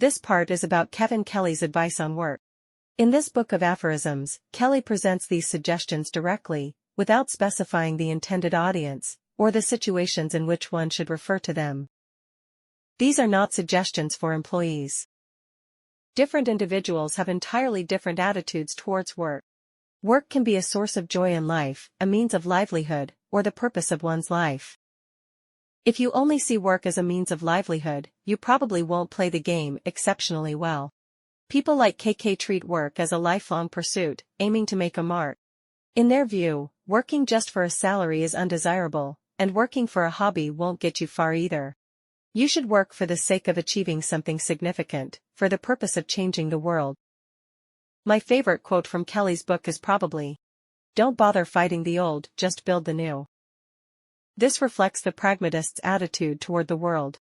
This part is about Kevin Kelly's advice on work. In this book of aphorisms, Kelly presents these suggestions directly, without specifying the intended audience, or the situations in which one should refer to them. These are not suggestions for employees. Different individuals have entirely different attitudes towards work. Work can be a source of joy in life, a means of livelihood, or the purpose of one's life. If you only see work as a means of livelihood, you probably won't play the game exceptionally well. People like KK treat work as a lifelong pursuit, aiming to make a mark. In their view, working just for a salary is undesirable, and working for a hobby won't get you far either. You should work for the sake of achieving something significant, for the purpose of changing the world. My favorite quote from Kelly's book is probably, "Don't bother fighting the old, just build the new." This reflects the pragmatist's attitude toward the world.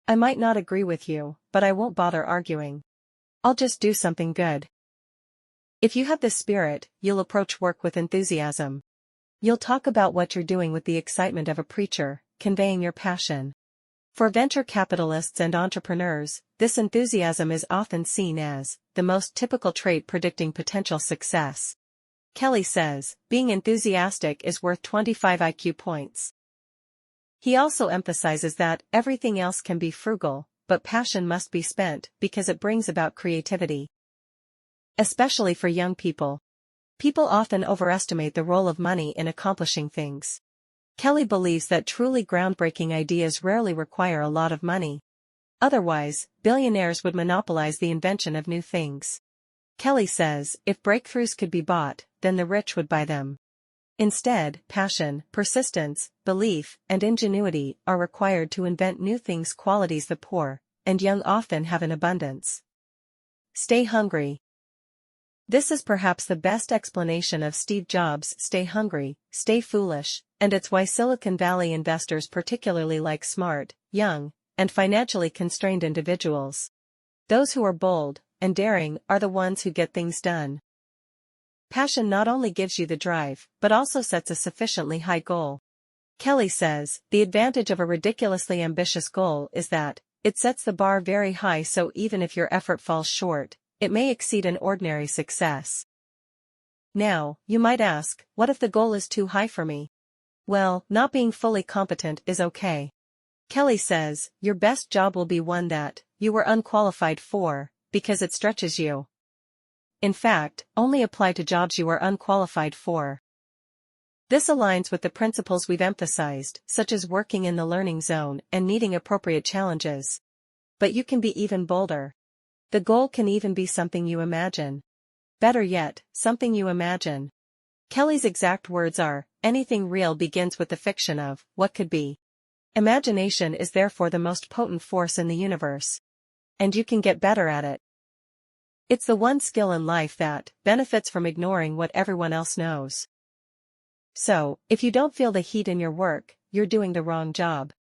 I might not agree with you, but I won't bother arguing. I'll just do something good. If you have this spirit, you'll approach work with enthusiasm. You'll talk about what you're doing with the excitement of a preacher, conveying your passion. For venture capitalists and entrepreneurs, this enthusiasm is often seen as the most typical trait predicting potential success. Kelly says, being enthusiastic is worth 25 IQ points. He also emphasizes that everything else can be frugal, but passion must be spent because it brings about creativity. Especially for young people. People often overestimate the role of money in accomplishing things. Kelly believes that truly groundbreaking ideas rarely require a lot of money. Otherwise, billionaires would monopolize the invention of new things. Kelly says, if breakthroughs could be bought, then the rich would buy them. Instead, passion, persistence, belief, and ingenuity are required to invent new things, qualities the poor and young often have in abundance. Stay hungry. This is perhaps the best explanation of Steve Jobs' "stay hungry, stay foolish," and it's why Silicon Valley investors particularly like smart, young, and financially constrained individuals. Those who are bold and daring are the ones who get things done. Passion not only gives you the drive, but also sets a sufficiently high goal. Kelly says, the advantage of a ridiculously ambitious goal is that it sets the bar very high, so even if your effort falls short, it may exceed an ordinary success. Now, you might ask, what if the goal is too high for me? Well, not being fully competent is okay. Kelly says, your best job will be one that you were unqualified for, because it stretches you. In fact, only apply to jobs you are unqualified for. This aligns with the principles we've emphasized, such as working in the learning zone and needing appropriate challenges. But you can be even bolder. The goal can even be something you imagine. Better yet, something you imagine. Kelly's exact words are, anything real begins with the fiction of what could be. Imagination is therefore the most potent force in the universe. And you can get better at it. It's the one skill in life that benefits from ignoring what everyone else knows. So, if you don't feel the heat in your work, you're doing the wrong job.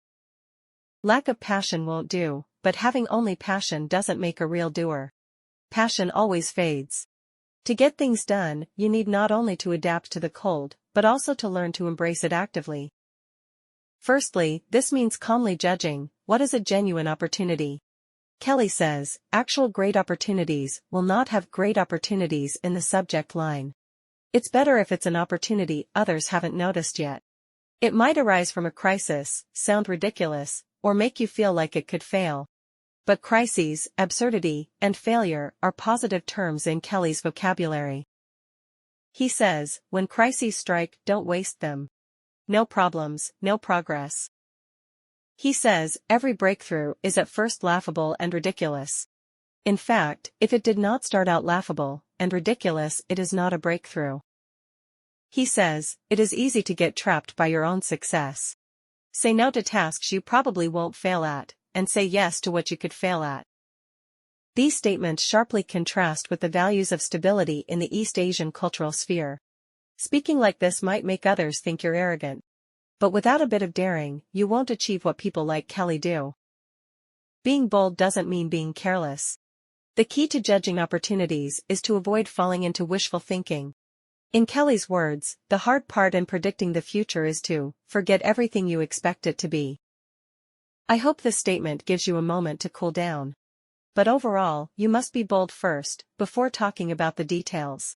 Lack of passion won't do, but having only passion doesn't make a real doer. Passion always fades. To get things done, you need not only to adapt to the cold, but also to learn to embrace it actively. Firstly, this means calmly judging, what is a genuine opportunity? Kelly says, actual great opportunities will not have great opportunities in the subject line. It's better if it's an opportunity others haven't noticed yet. It might arise from a crisis, sound ridiculous, or make you feel like it could fail. But crises, absurdity, and failure are positive terms in Kelly's vocabulary. He says, when crises strike, don't waste them. No problems, no progress. He says, every breakthrough is at first laughable and ridiculous. In fact, if it did not start out laughable and ridiculous, it is not a breakthrough. He says, it is easy to get trapped by your own success. Say no to tasks you probably won't fail at, and say yes to what you could fail at. These statements sharply contrast with the values of stability in the East Asian cultural sphere. Speaking like this might make others think you're arrogant. But without a bit of daring, you won't achieve what people like Kelly do. Being bold doesn't mean being careless. The key to judging opportunities is to avoid falling into wishful thinking. In Kelly's words, the hard part in predicting the future is to forget everything you expect it to be. I hope this statement gives you a moment to cool down. but overall, you must be bold first, before talking about the details.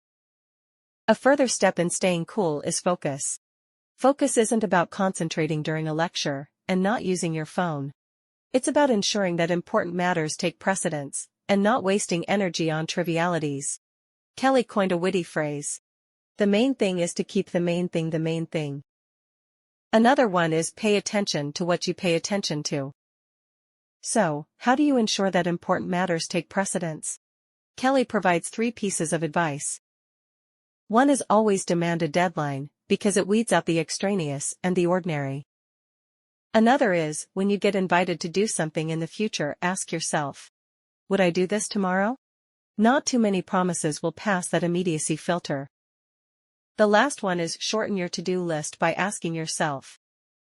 A further step in staying cool is focus. Focus isn't about concentrating during a lecture, and not using your phone. It's about ensuring that important matters take precedence, and not wasting energy on trivialities. Kelly coined a witty phrase. The main thing is to keep the main thing the main thing. Another one is pay attention to what you pay attention to. So, how do you ensure that important matters take precedence? Kelly provides 3 pieces of advice. One is always demand a deadline, because it weeds out the extraneous and the ordinary. Another is, when you get invited to do something in the future, ask yourself, would I do this tomorrow? Not too many promises will pass that immediacy filter. The last one is shorten your to-do list by asking yourself,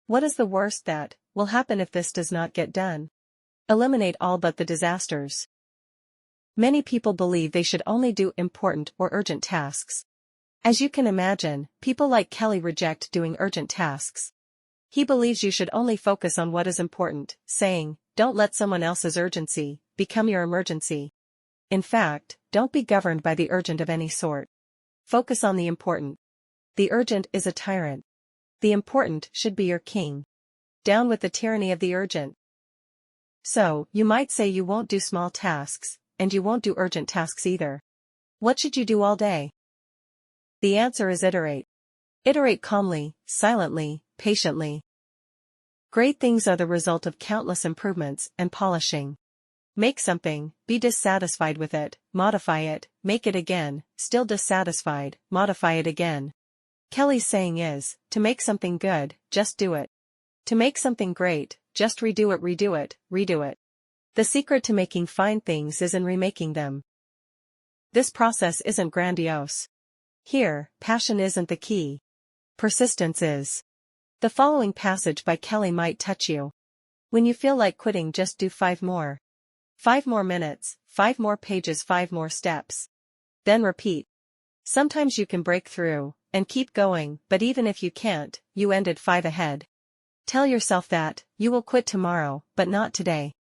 what is the worst that will happen if this does not get done? Eliminate all but the disasters. Many people believe they should only do important or urgent tasks. As you can imagine, people like Kelly reject doing urgent tasks. He believes you should only focus on what is important, saying, don't let someone else's urgency become your emergency. In fact, don't be governed by the urgent of any sort. Focus on the important. The urgent is a tyrant. The important should be your king. Down with the tyranny of the urgent. So, you might say you won't do small tasks, and you won't do urgent tasks either. What should you do all day? The answer is iterate. Iterate calmly, silently, patiently. Great things are the result of countless improvements and polishing. Make something, be dissatisfied with it, modify it, make it again, still dissatisfied, modify it again. Kelly's saying is, to make something good, just do it. To make something great, just redo it, redo it. The secret to making fine things is in remaking them. This process isn't grandiose. Here, passion isn't the key. Persistence is. The following passage by Kelly might touch you. When you feel like quitting, just do 5 more. 5 more minutes, 5 more pages, 5 more steps. Then repeat. Sometimes you can break through and keep going, but even if you can't, you ended 5 ahead. Tell yourself that you will quit tomorrow, but not today.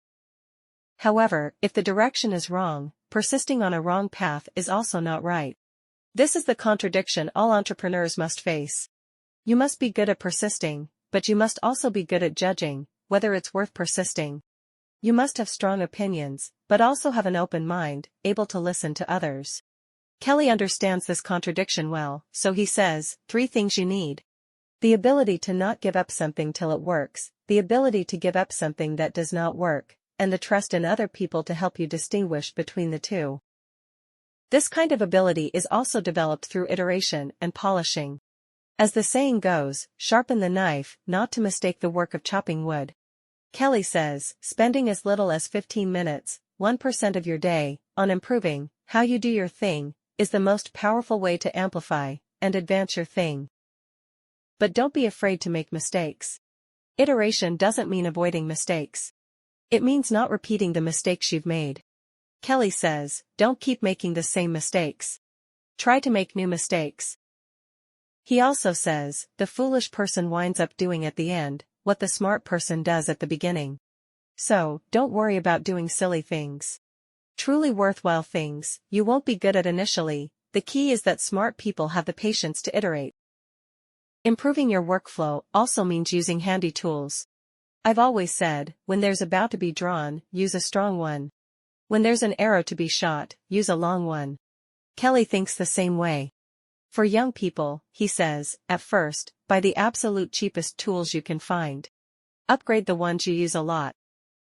However, if the direction is wrong, persisting on a wrong path is also not right. This is the contradiction all entrepreneurs must face. You must be good at persisting, but you must also be good at judging whether it's worth persisting. You must have strong opinions, but also have an open mind, able to listen to others. Kelly understands this contradiction well, so he says, 3 things you need. The ability to not give up something till it works, the ability to give up something that does not work, and the trust in other people to help you distinguish between the two. This kind of ability is also developed through iteration and polishing. As the saying goes, sharpen the knife, not to mistake the work of chopping wood. Kelly says, spending as little as 15 minutes, 1% of your day, on improving how you do your thing, is the most powerful way to amplify and advance your thing. But don't be afraid to make mistakes. Iteration doesn't mean avoiding mistakes. It means not repeating the mistakes you've made. Kelly says, don't keep making the same mistakes. Try to make new mistakes. He also says, the foolish person winds up doing at the end what the smart person does at the beginning. So, don't worry about doing silly things. Truly worthwhile things, you won't be good at initially. The key is that smart people have the patience to iterate. Improving your workflow also means using handy tools. I've always said, when there's a bow to be drawn, use a strong one. When there's an arrow to be shot, use a long one. Kelly thinks the same way. For young people, he says, at first, buy the absolute cheapest tools you can find. Upgrade the ones you use a lot.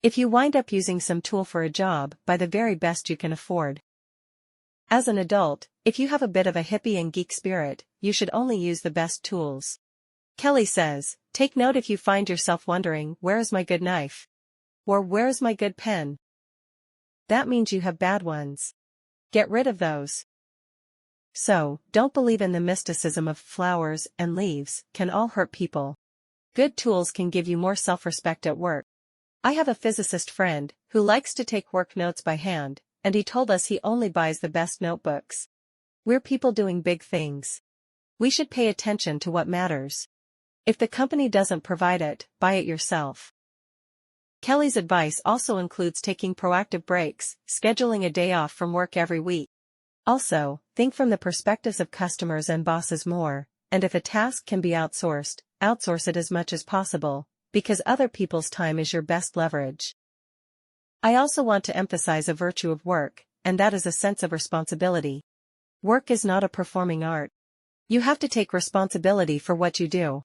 If you wind up using some tool for a job, buy the very best you can afford. As an adult, if you have a bit of a hippie and geek spirit, you should only use the best tools. Kelly says, take note if you find yourself wondering, where is my good knife? Or where is my good pen? That means you have bad ones. Get rid of those. So, don't believe in the mysticism of flowers and leaves can all hurt people. Good tools can give you more self-respect at work. I have a physicist friend who likes to take work notes by hand, and he told us he only buys the best notebooks. We're people doing big things. We should pay attention to what matters. If the company doesn't provide it, buy it yourself. Kelly's advice also includes taking proactive breaks, scheduling a day off from work every week. Also, think from the perspectives of customers and bosses more, and if a task can be outsourced, outsource it as much as possible, because other people's time is your best leverage. I also want to emphasize a virtue of work, and that is a sense of responsibility. Work is not a performing art. You have to take responsibility for what you do.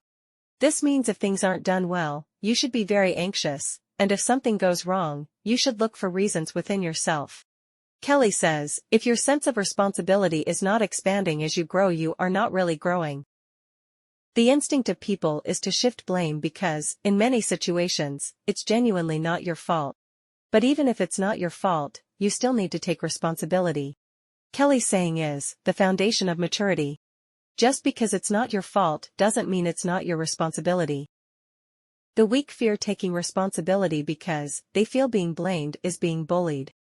This means if things aren't done well, you should be very anxious, and if something goes wrong, you should look for reasons within yourself. Kelly says, if your sense of responsibility is not expanding as you grow, you are not really growing. The instinct of people is to shift blame because, in many situations, it's genuinely not your fault. But even if it's not your fault, you still need to take responsibility. Kelly's saying is, the foundation of maturity. Just because it's not your fault doesn't mean it's not your responsibility. The weak fear taking responsibility because they feel being blamed is being bullied.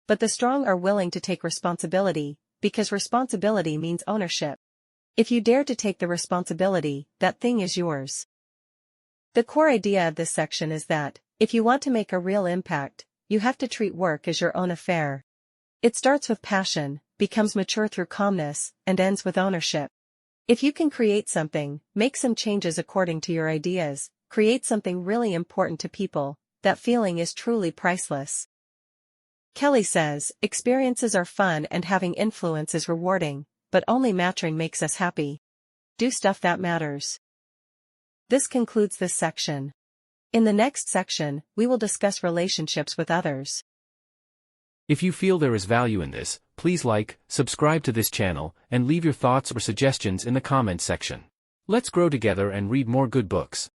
But the strong are willing to take responsibility, because responsibility means ownership. If you dare to take the responsibility, that thing is yours. The core idea of this section is that, if you want to make a real impact, you have to treat work as your own affair. It starts with passion, becomes mature through calmness, and ends with ownership. If you can create something, make some changes according to your ideas, create something really important to people, that feeling is truly priceless. Kelly says, experiences are fun and having influence is rewarding, but only mattering makes us happy. Do stuff that matters. This concludes this section. In the next section, we will discuss relationships with others. If you feel there is value in this, please like, subscribe to this channel, and leave your thoughts or suggestions in the comments section. Let's grow together and read more good books.